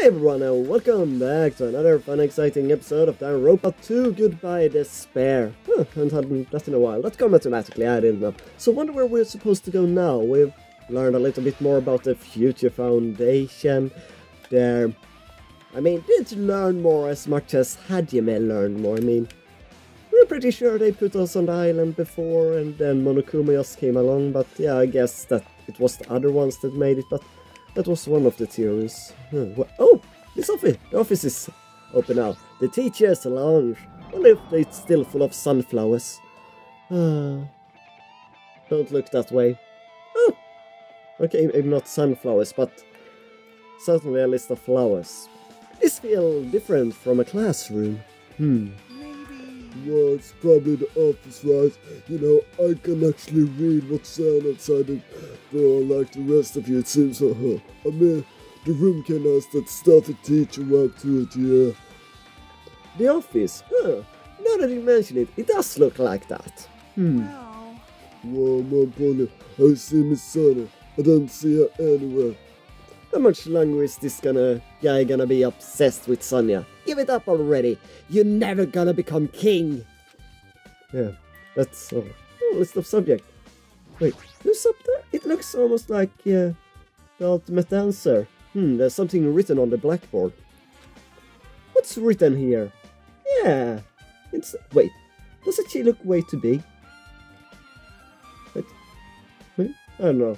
Hey everyone and welcome back to another fun exciting episode of Danganronpa 2 Goodbye Despair. Haven't had that in a while. That come automatically, I didn't know. So wonder where we're supposed to go now. We've learned a little bit more about the Future Foundation. Didn't learn more as much as Hajime learned more. We're pretty sure they put us on the island before and then Monokuma just came along, but yeah, I guess that it was the other ones that made it, but that was one of the theories. Oh, this office! The office is open now. The teacher's lounge. Wonder if it's still full of sunflowers. Don't look that way. Oh! Okay, maybe not sunflowers, but certainly a list of flowers. This feels different from a classroom. Well, it's probably the office, right? You know, I can actually read what's on outside the door like the rest of you, it seems. The room can ask that stuffy teacher right to it, yeah. The office? Now that you mention it, it does look like that. Well, Mom Polly, I see Miss Sunny. I don't see her anywhere. How much longer is this guy gonna be obsessed with Sonia? Give it up already! You're never gonna become king! Yeah, that's a list of subject. Wait, who's up there? It looks almost like the ultimate dancer. There's something written on the blackboard. What's written here? Yeah, wait, doesn't she look way to be? Wait, I don't know.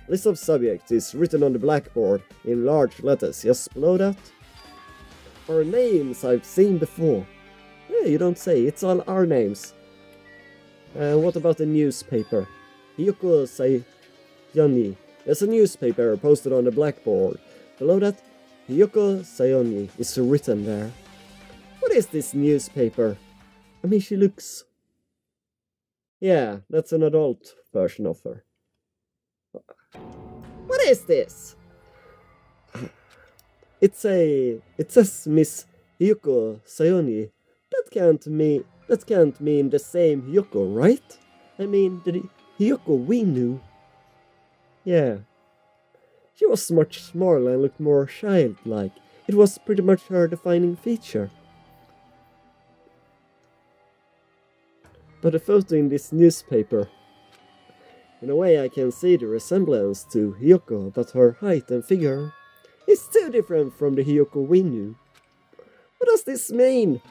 List of subjects is written on the blackboard in large letters. Just below that. Our names I've seen before. Yeah, you don't say. It's all our names. What about the newspaper? Hiyoko Sayoni. There's a newspaper posted on the blackboard. Below that, Hiyoko Sayoni is written there. What is this newspaper? She looks... Yeah, that's an adult version of her. What is this? It says Miss Hiyoko Sayoni. That can't mean the same Hiyoko, right? The Hiyoko we knew. Yeah. She was much smaller and looked more childlike. It was pretty much her defining feature. But the photo in this newspaper, in a way I can see the resemblance to Hiyoko, but her height and figure is too different from the Hiyoko we knew. What does this mean?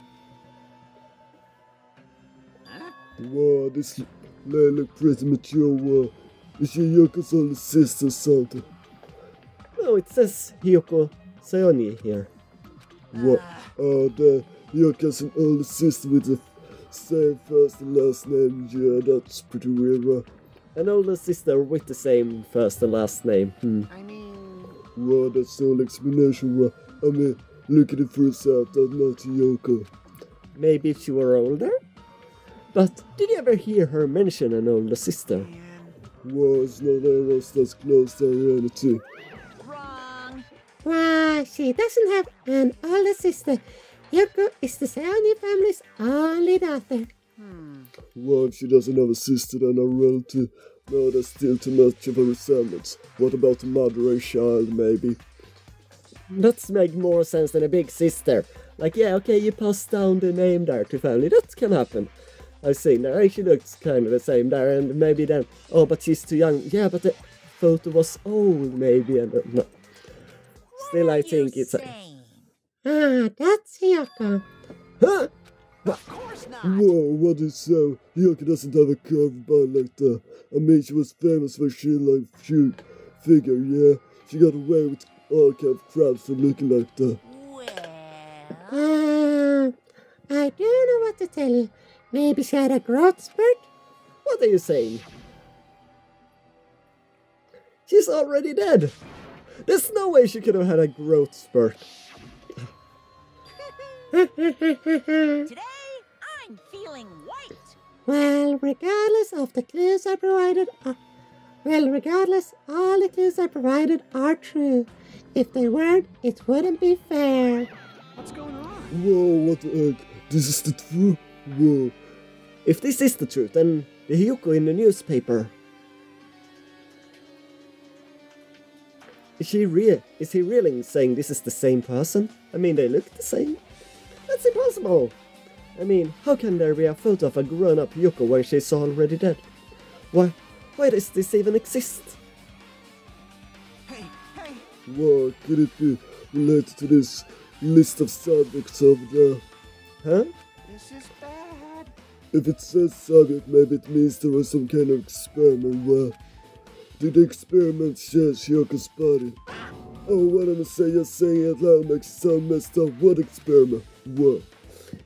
Wow, this may look pretty mature. Is she Hiyoko's older sister or something? No, it says Hiyoko Sayoni here. What? The Hiyoko's an older sister with the same first and last name. Yeah, that's pretty weird, right? An older sister with the same first and last name. Well, that's the whole explanation, right? Look at it for yourself, that's not Hiyoko. Maybe if she were older? But did you ever hear her mention an older sister? Well, it's not anyone that's close to reality. Wrong! Why, she doesn't have an older sister. Hiyoko is the Sayoni family's only daughter. Well, if she doesn't have a sister then a relative, no, that's still too much of a resemblance. What about a mother and child, maybe? That's make more sense than a big sister. Like, yeah, okay, you pass down the name there to family, that can happen. I've seen her, she looks kind of the same there, and maybe then, oh, but she's too young. Yeah, but the photo was old, maybe, and no. Still, I think it's That's Hiyoko. Huh? Of course not! Whoa, what is so? Hiyoko doesn't have a curved body like that. She was famous for she like cute figure, yeah? She got away with all kind of crap for looking like that. Well... I don't know what to tell you. Maybe she had a growth spurt? What are you saying? She's already dead! There's no way she could have had a growth spurt. Today, I'm feeling white! Well, regardless, all the clues I provided are true. If they weren't, it wouldn't be fair. What's going on? Whoa, what the heck? This is the truth? Whoa. If this is the truth, then the Hiyoko in the newspaper. Is he really saying this is the same person? I mean, they look the same. That's impossible. I mean, how can there be a photo of a grown-up Yoko when she's already dead? Why does this even exist? Hey, hey! What could it be related to this list of subjects over there? Huh? This is bad. If it says subject, maybe it means there was some kind of experiment where... Did the experiment share Yoko's body? Oh, what I'm just saying it loud makes it sound messed up. What experiment? What?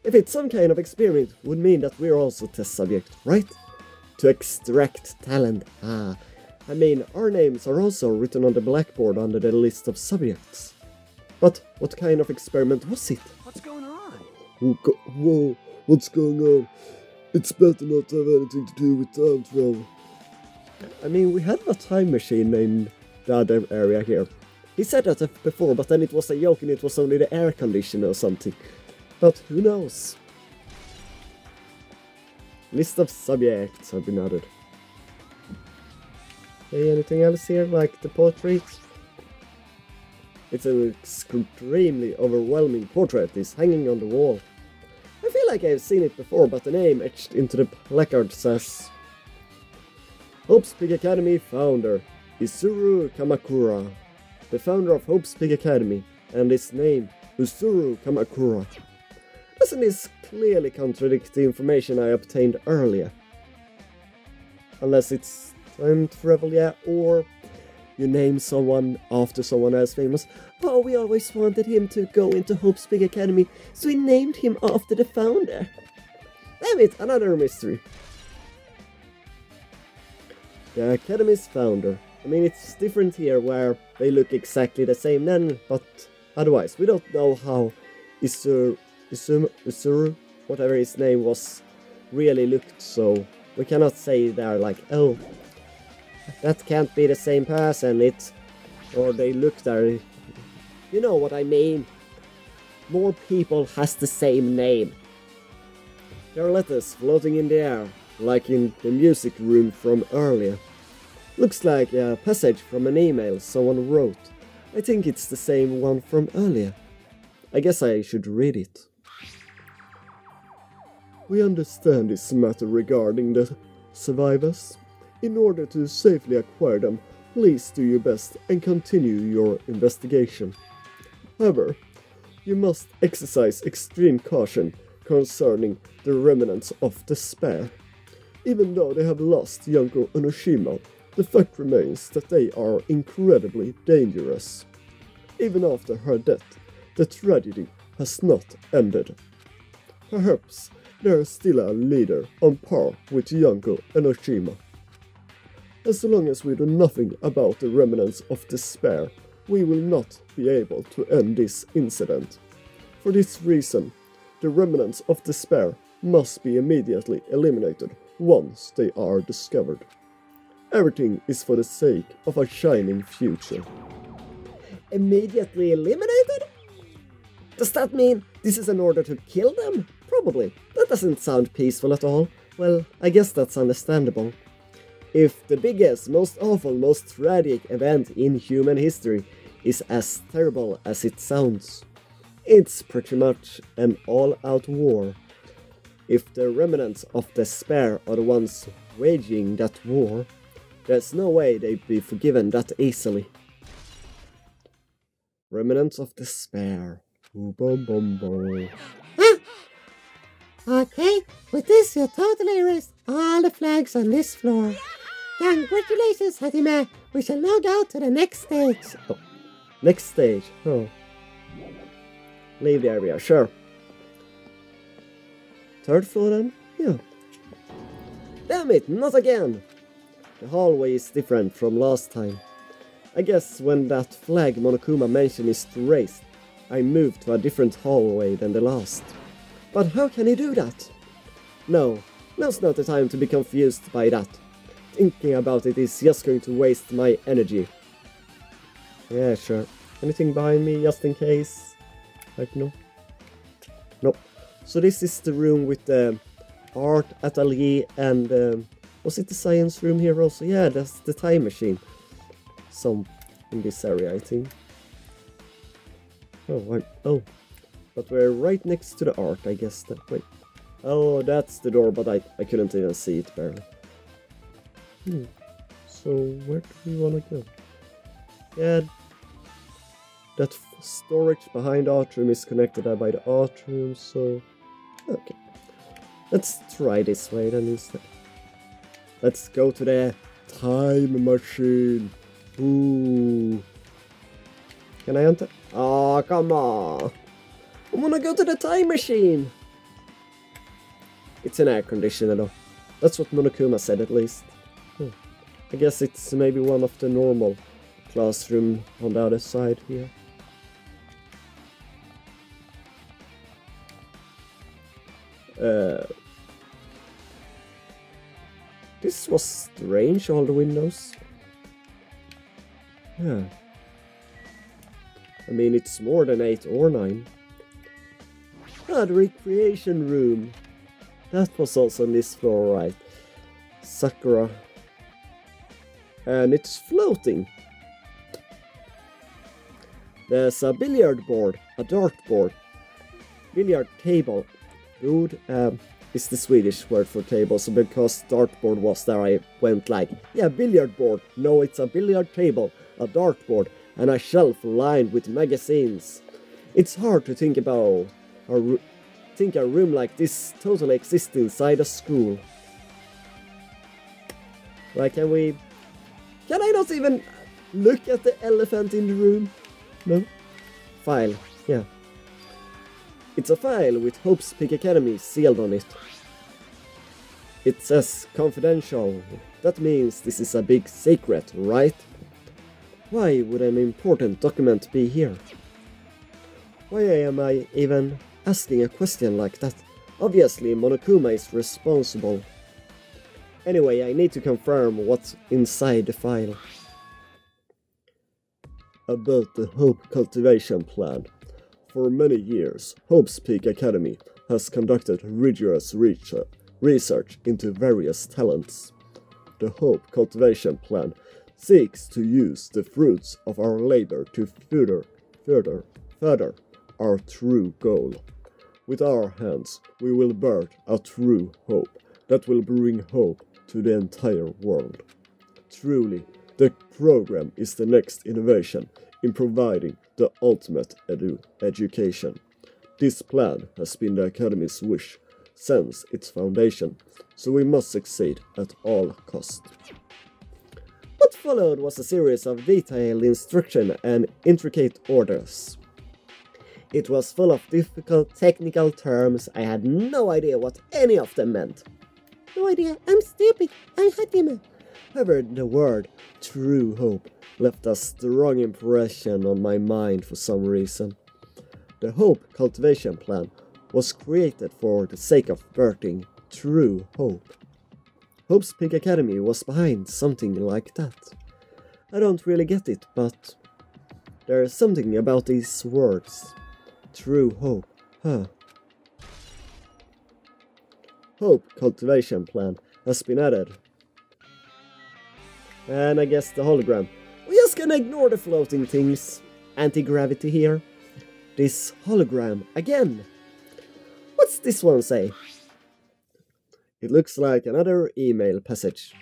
If it's some kind of experiment, would mean that we're also test subject, right? To extract talent. I mean, our names are also written on the blackboard under the list of subjects. But what kind of experiment was it? What's going on? Whoa, what's going on? It's better not to have anything to do with time travel. I mean, we had a time machine in the other area here. He said that before, but then it was a joke and it was only the air conditioner or something. But who knows? List of subjects have been added. Hey, anything else here, like the portrait? It's an extremely overwhelming portrait. It's hanging on the wall. I feel like I've seen it before, but the name etched into the placard says... Hope's Peak Academy founder, Isuru Kamakura. The founder of Hope's Peak Academy, and his name, Isuru Kamakura. Doesn't this clearly contradict the information I obtained earlier? Unless it's time travel, yeah, or you name someone after someone else famous. Oh, we always wanted him to go into Hope's Peak Academy, so we named him after the founder. Damn it, another mystery. The Academy's founder. I mean, it's different here where they look exactly the same then, but otherwise, we don't know how Isuru, whatever his name was, really looked, so we cannot say they're like, oh, that can't be the same person, or they look there. You know what I mean. More people has the same name. There are letters floating in the air, like in the music room from earlier. Looks like a passage from an email someone wrote. I think it's the same one from earlier. I guess I should read it. We understand this matter regarding the survivors. In order to safely acquire them, please do your best and continue your investigation. However, you must exercise extreme caution concerning the remnants of despair. Even though they have lost Yoko Enoshima, the fact remains that they are incredibly dangerous. Even after her death, the tragedy has not ended. Perhaps there is still a leader on par with Yoko Enoshima. As long as we do nothing about the remnants of despair, we will not be able to end this incident. For this reason, the remnants of despair must be immediately eliminated once they are discovered. Everything is for the sake of a shining future. Immediately eliminated? Does that mean this is an order to kill them? Probably. That doesn't sound peaceful at all. Well, I guess that's understandable. If the biggest, most awful, most tragic event in human history is as terrible as it sounds, it's pretty much an all-out war. If the remnants of despair are the ones waging that war, there's no way they'd be forgiven that easily. Remnants of despair. Ooh, bum, bum, bum. Okay, with this you totally erased all the flags on this floor. Congratulations, Hajime. We shall now go to the next stage. Oh, next stage. Oh. Leave the area, sure. Third floor then? Yeah. Damn it, not again! The hallway is different from last time. I guess when that flag Monokuma mentioned is raised, I moved to a different hallway than the last. But how can he do that? No, now's not the time to be confused by that. Thinking about it is just going to waste my energy. Yeah, sure. Anything behind me just in case? Like, no? Nope. So this is the room with the art atelier and was it the science room here also? Yeah, that's the time machine. Some in this area, I think. Oh, but we're right next to the art, I guess. Wait. Oh, that's the door, but I couldn't even see it barely. So, where do we want to go? Yeah, that storage behind the atrium is connected by the atrium, so... Okay. Let's try this way then instead. Let's go to the time machine. Ooh. Can I enter? Oh, come on. I wanna go to the time machine. It's an air conditioner though. That's what Monokuma said at least. I guess it's maybe one of the normal classroom on the other side here. This was strange, all the windows. Yeah. I mean, it's more than 8 or 9. Ah, the recreation room. That was also on this floor, right? Sakura. And it's floating. There's a billiard board, a dart board, billiard table. Good, is the Swedish word for table, so because dartboard was there I went like, yeah, billiard board. No, it's a billiard table, a dartboard, and a shelf lined with magazines. It's hard to think about a room like this totally exists inside a school. Like, can I not even look at the elephant in the room? No? File, yeah. It's a file with Hope's Peak Academy sealed on it. It says confidential. That means this is a big secret, right? Why would an important document be here? Why am I even asking a question like that? Obviously, Monokuma is responsible. Anyway, I need to confirm what's inside the file. About the Hope Cultivation Plan. For many years, Hope's Peak Academy has conducted rigorous research into various talents. The Hope Cultivation Plan seeks to use the fruits of our labor to further our true goal. With our hands, we will birth a true hope that will bring hope to the entire world. Truly, the program is the next innovation in providing the ultimate education. This plan has been the Academy's wish since its foundation, so we must succeed at all costs. What followed was a series of detailed instruction and intricate orders. It was full of difficult technical terms. I had no idea what any of them meant. No idea, I'm stupid, I'm Hajime. However, the word true hope left a strong impression on my mind for some reason. The Hope Cultivation Plan was created for the sake of birthing true hope. Hope's Peak Academy was behind something like that. I don't really get it, but there's something about these words. True hope, huh? Hope Cultivation Plan has been added. And I guess the hologram. We're just gonna ignore the floating things. Anti-gravity here. This hologram again. What's this one say? It looks like another email passage.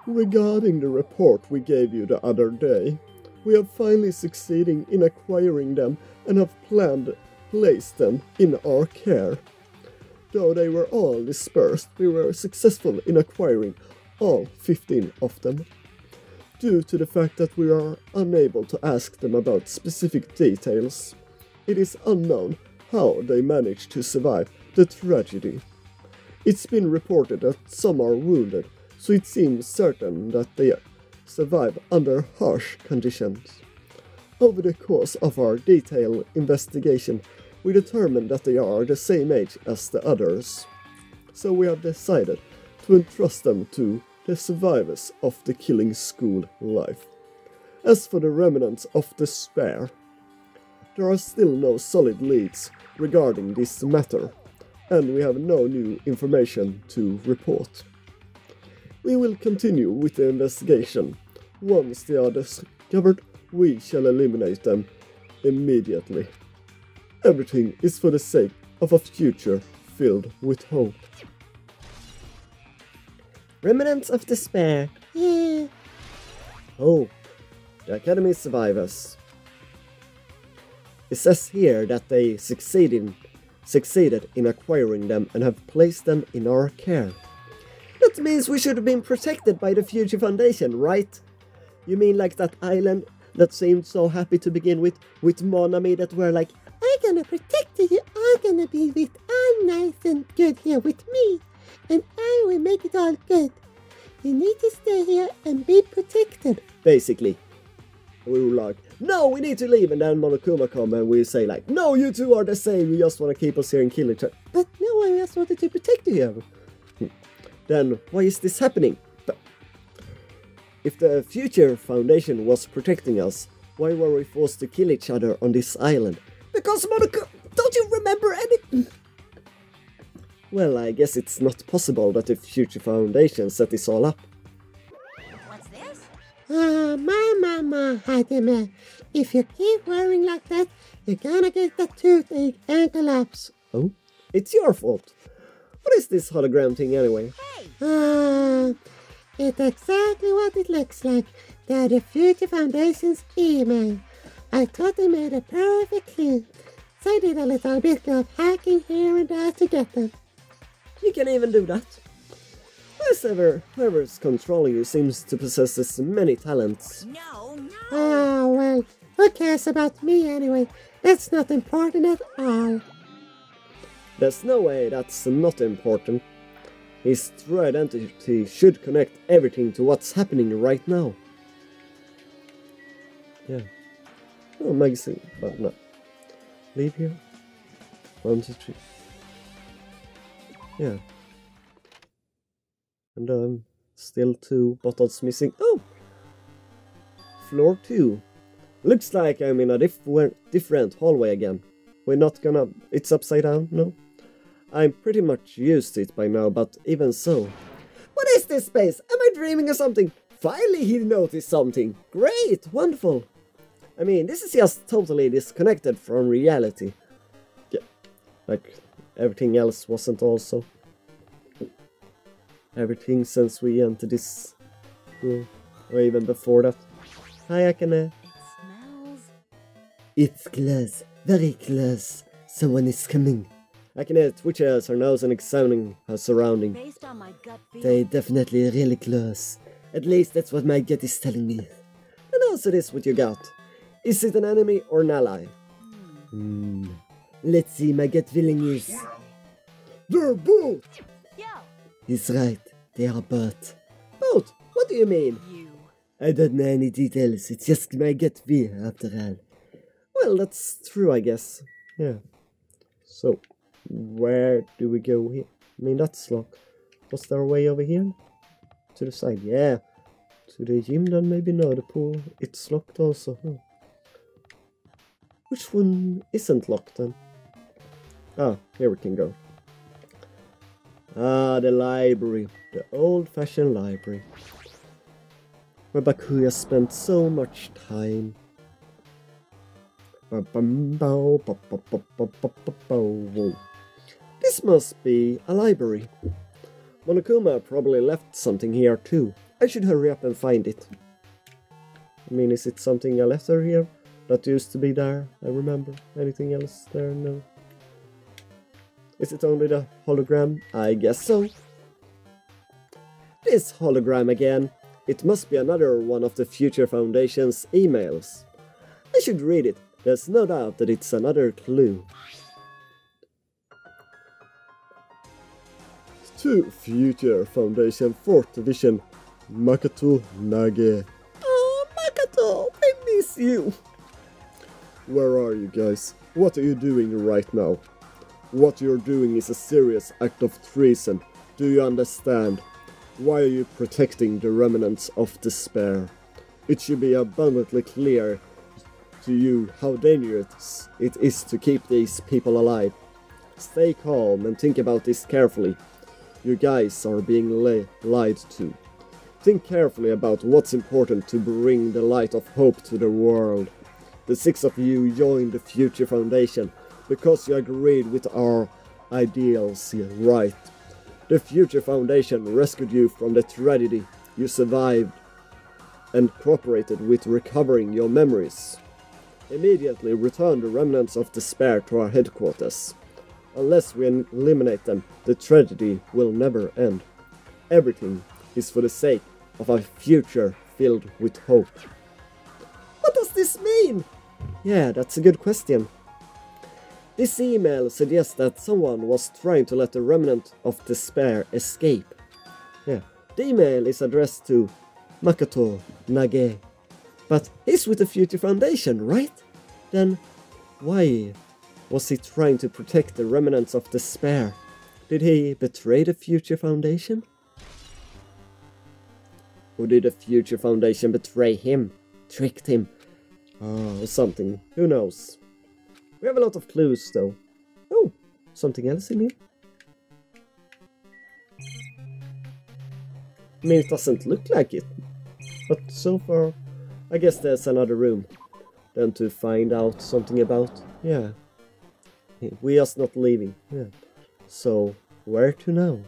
Regarding the report we gave you the other day, we have finally succeeded in acquiring them and have placed them in our care. Though they were all dispersed, we were successful in acquiring all 15 of them. Due to the fact that we are unable to ask them about specific details, it is unknown how they managed to survive the tragedy. It's been reported that some are wounded, so it seems certain that they survive under harsh conditions. Over the course of our detailed investigation, we determined that they are the same age as the others. So we have decided to entrust them to the survivors of the killing school life. As for the remnants of despair, there are still no solid leads regarding this matter, and we have no new information to report. We will continue with the investigation once the discovered, we shall eliminate them immediately. Everything is for the sake of a future filled with hope. Remnants of despair. Yeah. Hope. The Academy survivors. It says here that they succeeded in acquiring them and have placed them in our care. That means we should have been protected by the Future Foundation, right? You mean like that island that seemed so happy to begin with Monami that were like, I'm gonna protect you, I'm gonna be with all nice and good here with me, and I will make it all good. You need to stay here and be protected. basically. We were like, no, we need to leave, and then Monokuma come and we say like, no, you two are the same, you just want to keep us here and kill each other. But no, I just wanted to protect you here. Then why is this happening? But if the Future Foundation was protecting us, why were we forced to kill each other on this island? Because Monokuma, don't you remember anything? Well, I guess it's not possible that the Future Foundation set this all up. What's this? Ma, Hajime. If you keep worrying like that, you're gonna get the toothache and collapse. Oh? It's your fault. What is this hologram thing anyway? It's exactly what it looks like. They're the Future Foundation's email. I thought they made a perfect clue. So I did a little bit of hacking here and there to get them. You can even do that. Whoever's controlling you seems to possess as many talents. No. Oh, well, who cares about me anyway? That's not important at all. There's no way that's not important. His true identity should connect everything to what's happening right now. Yeah. Oh, magazine, but no. Leave here. 1, 2, 3. Yeah. And still 2 bottles missing. Oh! Floor 2. Looks like I'm in a different hallway again. We're not gonna... It's upside down, no? I'm pretty much used to it by now, but even so... What is this space? Am I dreaming of something? Finally he noticed something! Great! Wonderful! I mean, this is just totally disconnected from reality. Yeah, like everything else wasn't also. Everything since we entered this room, or even before that. Hi, Akane. Smells. It's close, very close. Someone is coming. Akane twitches her nose and examining her surroundings. Based on my gut feeling. They definitely really close. At least that's what my gut is telling me. And also this what you got. Is it an enemy or an ally? Let's see, my gut feeling is... They're both! Yo, He's right, they are both. Both? What do you mean? you. I don't know any details, it's just my gut feel after all. Well, that's true, I guess. Yeah. So, where do we go here? I mean, that's locked. Was there a way over here? To the side, yeah. To the gym then maybe? No, the pool. It's locked also. Huh. Which one isn't locked then? Ah, here we can go. Ah, the library. The old-fashioned library. Where Bakuya spent so much time. This must be a library. Monokuma probably left something here too. I should hurry up and find it. I mean, is it something I left her here? That used to be there, I remember. Anything else there? No. Is it only the hologram? I guess so. This hologram again. It must be another one of the Future Foundation's emails. I should read it. There's no doubt that it's another clue. To Future Foundation 4th Division, Makoto Nage. Oh, Makoto, I miss you. Where are you guys? What are you doing right now? What you're doing is a serious act of treason. Do you understand? Why are you protecting the remnants of despair? It should be abundantly clear to you how dangerous it is to keep these people alive. Stay calm and think about this carefully. You guys are being lied to. Think carefully about what's important to bring the light of hope to the world. The 6 of you joined the Future Foundation because you agreed with our ideals, right? The Future Foundation rescued you from the tragedy. You survived and cooperated with recovering your memories. Immediately return the remnants of despair to our headquarters. Unless we eliminate them, the tragedy will never end. Everything is for the sake of a future filled with hope. What does this mean? Yeah, that's a good question. This email suggests that someone was trying to let the remnant of despair escape. Yeah, the email is addressed to Makoto Nage. But he's with the Future Foundation, right? Then why was he trying to protect the remnants of despair? Did he betray the Future Foundation? Or did the Future Foundation betray him? Tricked him? Or something. Who knows? We have a lot of clues though. Oh, something else in here? I mean, it doesn't look like it. But so far, I guess there's another room. Then to find out something about. Yeah. We are not leaving. Yeah. So, where to now?